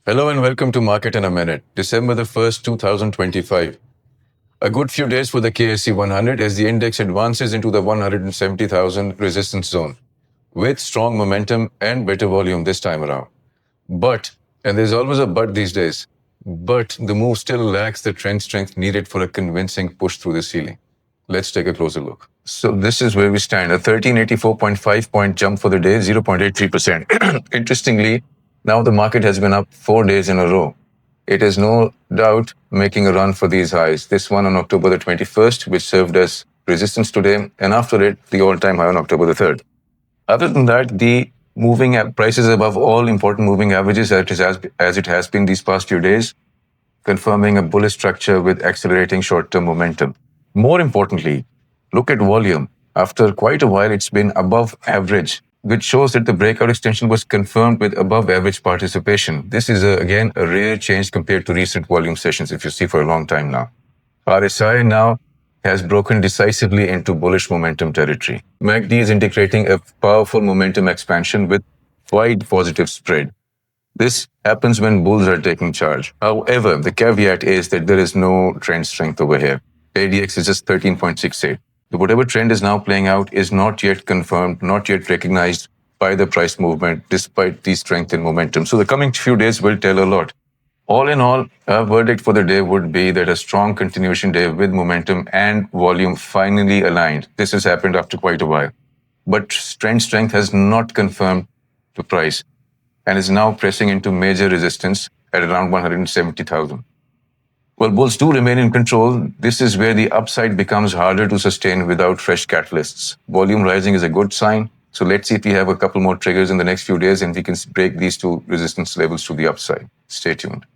Hello and welcome to Market in a Minute, December the 1st, 2025. A good few days for the KSE-100 as the index advances into the 170,000 resistance zone, with strong momentum and better volume this time around. But, and there's always a but these days, but the move still lacks the trend strength needed for a convincing push through the ceiling. Let's take a closer look. So this is where we stand, a 1384.5 point jump for the day, 0.83%. Interestingly, now the market has been up 4 days in a row. It is no doubt making a run for these highs. This one on October the 21st, which served as resistance today, and after it, the all-time high on October the 3rd. Other than that, the moving prices above all important moving averages as it has been these past few days, confirming a bullish structure with accelerating short-term momentum. More importantly, look at volume. After quite a while, it's been above average, which shows that the breakout extension was confirmed with above average participation. This is, again, a rare change compared to recent volume sessions, if you see for a long time now. RSI now has broken decisively into bullish momentum territory. MACD is indicating a powerful momentum expansion with wide positive spread. This happens when bulls are taking charge. However, the caveat is that there is no trend strength over here. ADX is just 13.68. Whatever trend is now playing out is not yet confirmed, not yet recognized by the price movement, despite the strength in momentum. So the coming few days will tell a lot. All in all, a verdict for the day would be that a strong continuation day with momentum and volume finally aligned. This has happened after quite a while. But trend strength has not confirmed the price and is now pressing into major resistance at around 170,000. While bulls do remain in control, this is where the upside becomes harder to sustain without fresh catalysts. Volume rising is a good sign. So let's see if we have a couple more triggers in the next few days and we can break these two resistance levels to the upside. Stay tuned.